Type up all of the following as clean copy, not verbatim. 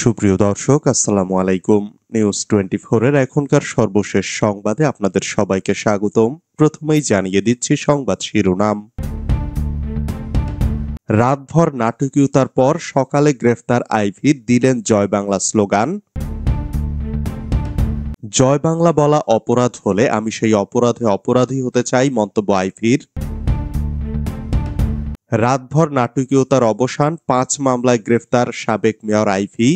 সুপ্রিয় দর্শক, আসসালামু আলাইকুম। নিউজ 24 এর এখনকার সর্বশেষ সংবাদে আপনাদের সবাইকে স্বাগতম। প্রথমেই জানিয়ে দিচ্ছি সংবাদ শিরোনাম। রাতভর নাটকীয়তার পর সকালে গ্রেফতার আইভি, দিলেন জয় বাংলা স্লোগান। জয় বাংলা বলা অপরাধ হলে আমি সেই অপরাধে অপরাধী হতে চাই, মন্তব্য আইভির। রাতভর নাটকীয়তার অবসান, 5 মামলায় গ্রেফতার সাবেক মেয়র আইভি।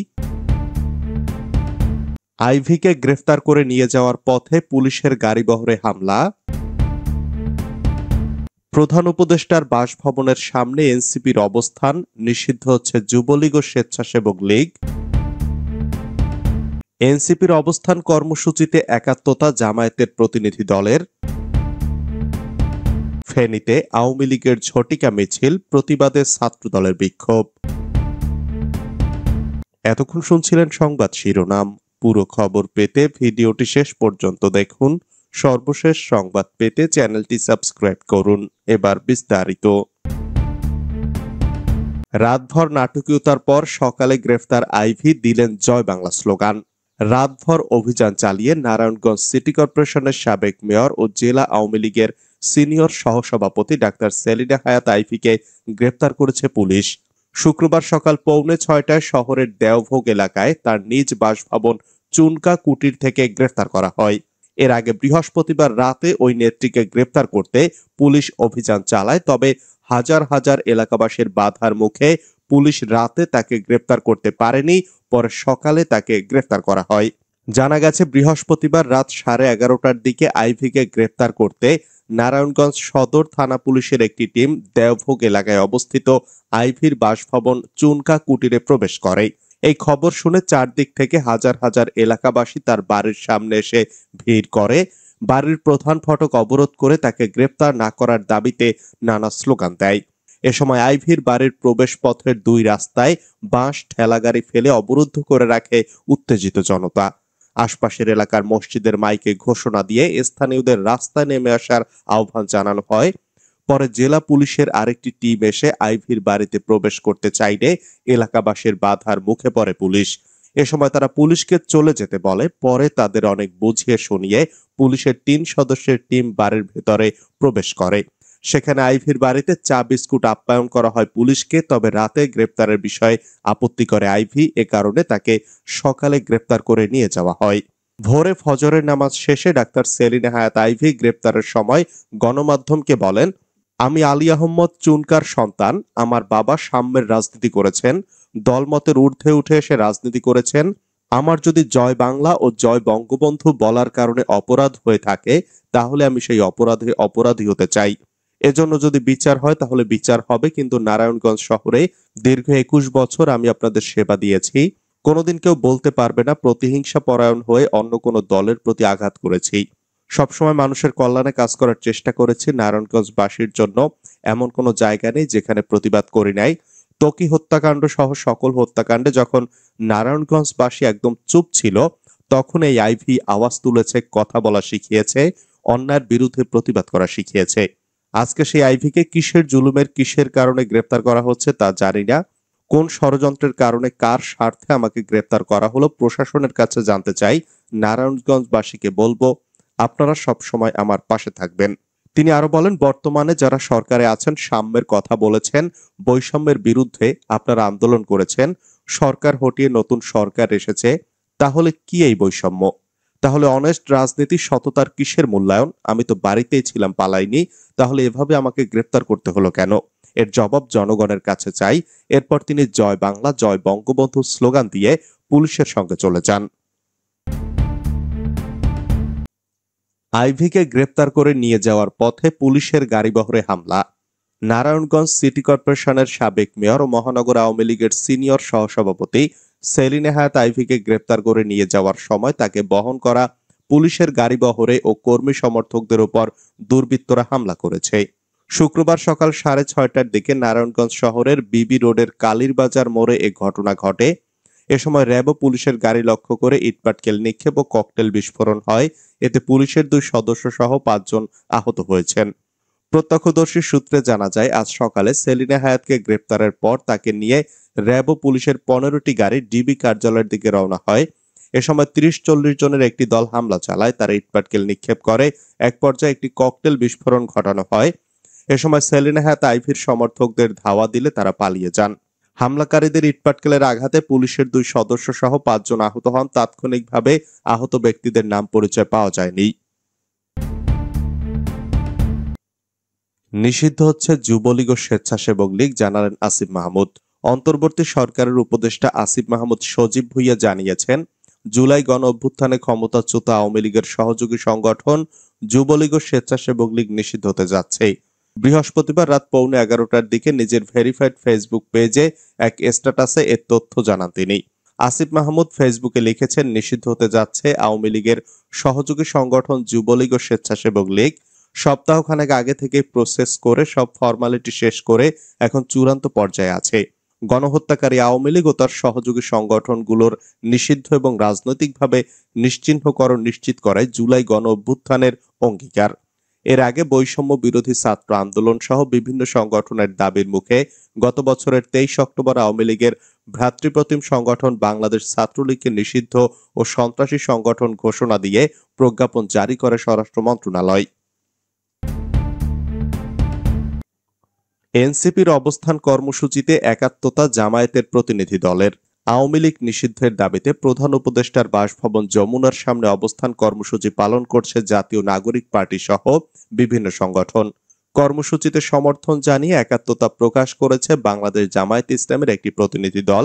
আইভিকে গ্রেফতার করে নিয়ে যাওয়ার পথে পুলিশের গাড়িবহরে হামলা। প্রধান উপদেষ্টার বাসভবনের সামনে এনসিপির অবস্থান, নিষিদ্ধ হচ্ছে যুবলীগ ও স্বেচ্ছাসেবক লীগ। এনসিপির অবস্থান কর্মসূচিতে একাত্মতা জামায়াতের প্রতিনিধি দলের। ফেনীতে আওয়ামী লীগের ঝটিকা মিছিল, প্রতিবাদে ছাত্রদলের বিক্ষোভ। এতক্ষণ শুনছিলেন সংবাদ শিরোনাম। পুরো খবর পেতে ভিডিওটি শেষ পর্যন্ত দেখুন। সর্বশেষ সংবাদ পেতে চ্যানেলটি সাবস্ক্রাইব করুন। এবার বিস্তারিত। রাতভর নাটকীয়তার পর সকালে গ্রেফতার আইভি, দিলেন জয় বাংলা স্লোগান। রাতভর অভিযান চালিয়ে নারায়ণগঞ্জ সিটি কর্পোরেশনের সাবেক মেয়র ও জেলা আওয়ামী লীগের সিনিয়র সহসভাপতি ডাক্তার সেলিনা হায়াত আইভিকে গ্রেফতার করেছে পুলিশ। শুক্রবার সকাল 6:45টায় শহরের দেওভোগ এলাকায় তার নিজ বাসভবন চুনকা কুটির থেকে গ্রেফতার করা হয়। এর আগে বৃহস্পতিবার রাতে ওই নেত্রীকে গ্রেফতার করতে পুলিশ অভিযান চালায়, তবে হাজার হাজার এলাকাবাসীর বাধার মুখে পুলিশ রাতে তাকে গ্রেফতার করতে পারেনি। পরে সকালে তাকে গ্রেফতার করা হয়। জানা গেছে, বৃহস্পতিবার রাত 11:30টার দিকে আইভিকে গ্রেফতার করতে নারায়ণগঞ্জ সদর থানা পুলিশের একটি টিম দেওভোগ এলাকায় অবস্থিত আইভির বাসভবন চুনকা কুটিরে প্রবেশ করে। এই খবর শুনে চারদিক থেকে হাজার হাজার এলাকাবাসী তার বাড়ির সামনে এসে ভিড় করে। বাড়ির প্রধান ফটক অবরোধ করে তাকে গ্রেফতার না করার দাবিতে নানা স্লোগান দেয়। এ সময় আইভির বাড়ির প্রবেশ পথের দুই রাস্তায় বাঁশ ঠেলাগাড়ি ফেলে অবরুদ্ধ করে রাখে উত্তেজিত জনতা। আশপাশের এলাকার মসজিদের মাইকে ঘোষণা দিয়ে স্থানীয়দের রাস্তায় নেমে আসার আহ্বান জানানো হয়। পরে জেলা পুলিশের আরেকটি টিম এসে আইভির বাড়িতে প্রবেশ করতে চাইলে এলাকাবাসীর বাধার মুখে পড়ে পুলিশ। এ সময় তারা পুলিশকে চলে যেতে বলে। পরে তাদের অনেক বুঝিয়ে শুনিয়ে পুলিশের 3 সদস্যের টিম বাড়ির ভেতরে প্রবেশ করে। সেখানে আইভির বাড়িতে চা বিস্কুট আপ্যায়ন করা হয় পুলিশকে। তবে রাতে গ্রেপ্তারের বিষয়ে আপত্তি করে আইভি, এ কারণে তাকে সকালে গ্রেপ্তার করে নিয়ে যাওয়া হয়। ভোরে ফজরের নামাজ শেষে ডাক্তার সেলিনা হায়াত আইভি গ্রেপ্তারের সময় গণমাধ্যমকে বলেন, আমি আলী আহমদ চুনকার সন্তান। আমার বাবা সাম্যের রাজনীতি করেছেন, দলমতের ঊর্ধ্বে উঠে এসে রাজনীতি করেছেন। আমার যদি জয় বাংলা ও জয় বঙ্গবন্ধু বলার কারণে অপরাধ হয়ে থাকে, তাহলে আমি সেই অপরাধে অপরাধী হতে চাই। এজন্য যদি বিচার হয় তাহলে বিচার হবে, কিন্তু নারায়ণগঞ্জ শহরে দীর্ঘ 21 বছর আমি আপনাদের সেবা দিয়েছি। কোনোদিন কেউ বলতে পারবে না প্রতিহিংসা পরায়ণ হয়ে অন্য কোনো দলের প্রতি আঘাত করেছি। সবসময় মানুষের কল্যাণে কাজ করার চেষ্টা করেছি। নারায়ণগঞ্জবাসীর জন্য এমন কোনো জায়গা নেই যেখানে প্রতিবাদ করি নাই। ত্বকী হত্যাকাণ্ড সহ সকল হত্যাকাণ্ডে যখন নারায়ণগঞ্জবাসী একদম চুপ ছিল, তখন এই আইভি আওয়াজ তুলেছে, কথা বলা শিখিয়েছে, অন্যায়ের বিরুদ্ধে প্রতিবাদ করা শিখিয়েছে। আজকে সেই আইভিকে কিসের জুলুমের, কিসের কারণে গ্রেফতার করা হচ্ছে তা জানি না। কোন ষড়যন্ত্রের কারণে, কার স্বার্থে আমাকে গ্রেফতার করা হলো, প্রশাসনের কাছে জানতে চাই। নারায়ণগঞ্জবাসীকে বলবো, আপনারা সব সময় আমার পাশে থাকবেন। তিনি আরো বলেন, বর্তমানে যারা সরকারে আছেন সাম্যের কথা বলেছেন, বৈষম্যের বিরুদ্ধে আপনারা আন্দোলন করেছেন। সরকার হটিয়ে নতুন সরকার এসেছে, তাহলে কি এই বৈষম্য? তাহলে অনেস্ট রাজনীতি, সততার কিসের মূল্যায়ন? আমি তো বাড়িতেই ছিলাম, পালাইনি। তাহলে এভাবে আমাকে গ্রেফতার করতে হলো কেন? এর জবাব জনগণের কাছে চাই। এরপর তিনি জয় বাংলা জয় বঙ্গবন্ধু স্লোগান দিয়ে পুলিশের সঙ্গে চলে যান। আইভিকে গ্রেপ্তার করে নিয়ে যাওয়ার পথে পুলিশের গাড়িবহরে হামলা। নারায়ণগঞ্জ সিটি কর্পোরেশনের সাবেক মেয়র ও মহানগর আওয়ামী লীগের সিনিয়র সহসভাপতি সেলিনা হায়াত আইভিকে গ্রেপ্তার করে নিয়ে যাওয়ার সময় তাকে বহন করা পুলিশের গাড়িবহরে ও কর্মী সমর্থকদের উপর দুর্বৃত্তরা হামলা করেছে। শুক্রবার সকাল 6:30টার দিকে নারায়ণগঞ্জ শহরের বিবি রোডের কালীর বাজার মোড়ে এ ঘটনা ঘটে। এ সময় র্যাব ও পুলিশের গাড়ি লক্ষ্য করে ইটপাটকেল নিক্ষেপ ও ককটেল বিস্ফোরণ হয়। এতে পুলিশের 2 সদস্য সহ 5 জন আহত হয়েছেন। প্রত্যক্ষদর্শী সূত্রে জানা যায়, আজ সকালে সেলিনা হায়াতকে গ্রেপ্তারের পর তাকে নিয়ে র্যাব ও পুলিশের 15টি গাড়ি ডিবি কার্যালয়ের দিকে রওনা হয়। এ সময় 30-40 জনের একটি দল হামলা চালায়। তারা ইটপাটকেল নিক্ষেপ করে। এক পর্যায়ে একটি ককটেল বিস্ফোরণ ঘটানো হয়। এ সময় সেলিনা হায়াৎ আইভীর সমর্থকদের ধাওয়া দিলে তারা পালিয়ে যান। হামলাকারীদের ইটপাটকেলের আঘাতে পুলিশের 2 সদস্য সহ 5 জন আহত হন। তাৎক্ষণিকভাবে আহত ব্যক্তিদের নাম পরিচয় পাওয়া যায়নি। নিষিদ্ধ হচ্ছে যুবলীগ ও স্বেচ্ছাসেবক লীগ, জানালেন আসিফ মাহমুদ। অন্তর্বর্তী সরকারের উপদেষ্টা আসিফ মাহমুদ সজীব ভুঁইয়া জানিয়েছেন, জুলাই গণ অভ্যুত্থানে ক্ষমতাচ্যুত আওয়ামী লীগের সহযোগী সংগঠন যুবলীগ ও স্বেচ্ছাসেবক লীগ নিষিদ্ধ হতে যাচ্ছে। বৃহস্পতিবার রাত 11:15টার দিকে নিজের ভেরিফাইড ফেসবুক পেজে এক স্ট্যাটাসে এ তথ্য জানান তিনি। আসিফ মাহমুদ ফেসবুকে লিখেছেন, নিষিদ্ধ হতে যাচ্ছে আওয়ামী লীগের সহযোগী সংগঠন যুবলীগ ও স্বেচ্ছাসেবক লীগ। সপ্তাহখানেক আগে থেকে প্রসেস করে সব ফরমালিটি শেষ করে এখন চূড়ান্ত পর্যায়ে আছে। গণহত্যাকারী আওয়ামী লীগ ও তার সহযোগী সংগঠনগুলোর নিষিদ্ধ এবং রাজনৈতিকভাবে নিশ্চিহ্নকরণ নিশ্চিত করায় জুলাই গণ অভ্যুত্থানের অঙ্গীকার। এর আগে বৈষম্য বিরোধী ছাত্র আন্দোলন সহ বিভিন্ন সংগঠনের দাবির মুখে গত বছরের 23 অক্টোবর আওয়ামী লীগের ভ্রাতৃপ্রতিম সংগঠন বাংলাদেশ ছাত্রলীগকে নিষিদ্ধ ও সন্ত্রাসী সংগঠন ঘোষণা দিয়ে প্রজ্ঞাপন জারি করে স্বরাষ্ট্র মন্ত্রণালয়। এনসিপির অবস্থান কর্মসূচিতে একাত্মতা জামায়াতের প্রতিনিধি দলের। আওয়ামী লীগ নিষিদ্ধের দাবিতে প্রধান উপদেষ্টার বাসভবন যমুনার সামনে অবস্থান কর্মসূচি পালন করছে জাতীয় নাগরিক পার্টি সহ বিভিন্ন সংগঠন। কর্মসূচিতে সমর্থন জানিয়ে একাত্মতা প্রকাশ করেছে বাংলাদেশ জামায়াত ইসলামের একটি প্রতিনিধি দল।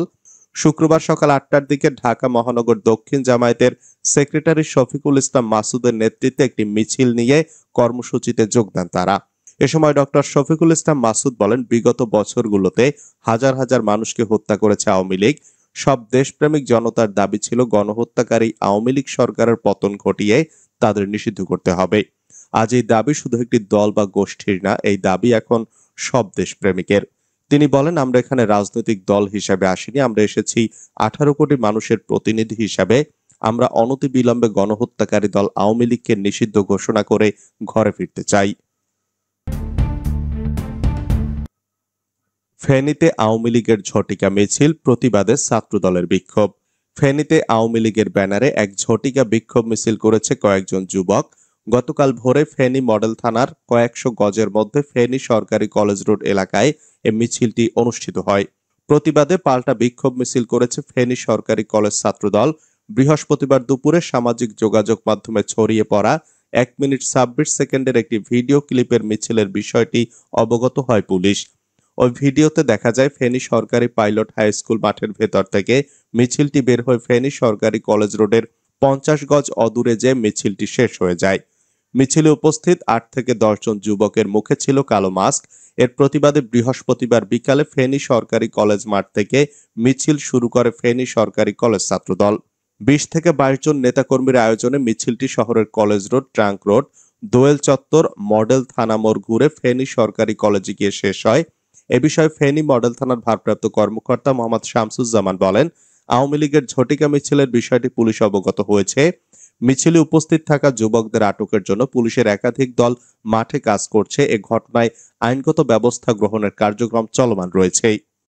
শুক্রবার সকাল 8টার দিকে ঢাকা মহানগর দক্ষিণ জামায়াতের সেক্রেটারি শফিকুল ইসলাম মাসুদের নেতৃত্বে একটি মিছিল নিয়ে কর্মসূচিতে যোগ দেন তারা। এ সময় ডক্টর শফিকুল ইসলাম মাসুদ বলেন, বিগত বছরগুলোতে হাজার হাজার মানুষকে হত্যা করেছে আওয়ামী লীগ। সব দেশপ্রেমিক জনতার দাবি ছিল গণহত্যাকারী আওয়ামী লীগ সরকারের পতন ঘটিয়ে তাদের নিষিদ্ধ করতে হবে। আজ এই দাবি শুধু একটি দল বা গোষ্ঠীর না, এই দাবি এখন সব দেশপ্রেমিকের। তিনি বলেন, আমরা এখানে রাজনৈতিক দল হিসেবে আসিনি, আমরা এসেছি 18 কোটি মানুষের প্রতিনিধি হিসাবে। আমরা অনতিবিলম্বে গণহত্যাকারী দল আওয়ামী লীগকে নিষিদ্ধ ঘোষণা করে ঘরে ফিরতে চাই। ফেনীতে আওয়ামী লীগের ঝটিকা মিছিল, প্রতিবাদে ছাত্রদলের বিক্ষোভ। ফেনীতে আওয়ামী লীগের ব্যানারে এক ঝটিকা বিক্ষোভ মিছিল করেছে কয়েকজন যুবক। গতকাল ভোরে ফেনী মডেল থানার কয়েকশো গজের মধ্যে ফেনী সরকারি কলেজ রোড এলাকায় এ মিছিলটি অনুষ্ঠিত হয়। প্রতিবাদে পাল্টা বিক্ষোভ মিছিল করেছে ফেনী সরকারি কলেজ ছাত্রদল। বৃহস্পতিবার দুপুরে সামাজিক যোগাযোগ মাধ্যমে ছড়িয়ে পড়া 1 মিনিট 26 সেকেন্ডের একটি ভিডিও ক্লিপের মিছিলের বিষয়টি অবগত হয় পুলিশ। ওই ভিডিওতে দেখা যায় ফেনী সরকারি পাইলট হাই স্কুল মাঠের ভেতর থেকে মিছিলটি বের হয়ে ফেনী সরকারি কলেজ রোডের 50 গজ অদূরে যে মিছিলটি শেষ হয়ে যায়। মিছিলে উপস্থিত 8 থেকে 10 জন যুবকের মুখে ছিল কালো মাস্ক। এর প্রতিবাদে বৃহস্পতিবার বিকালে ফেনী সরকারি কলেজ মাঠ থেকে মিছিল শুরু করে ফেনী সরকারি কলেজ ছাত্রদল। 20 থেকে 22 জন নেতাকর্মীর আয়োজনে মিছিলটি শহরের কলেজ রোড, ট্রাঙ্ক রোড, দোয়েল চত্বর, মডেল থানা মোড় ঘুরে ফেনী সরকারি কলেজে গিয়ে শেষ হয়। এ বিষয়ে ফেনী মডেল থানার ভারপ্রাপ্ত কর্মকর্তা মোহাম্মদ শামসুজ্জামান বলেন, আওয়ামী লীগের ঝটিকা মিছিলের বিষয়টি পুলিশ অবগত হয়েছে। মিছিলে উপস্থিত থাকা যুবকদের আটকের জন্য পুলিশের একাধিক দল মাঠে কাজ করছে। এ ঘটনায় আইনগত ব্যবস্থা গ্রহণের কার্যক্রম চলমান রয়েছে।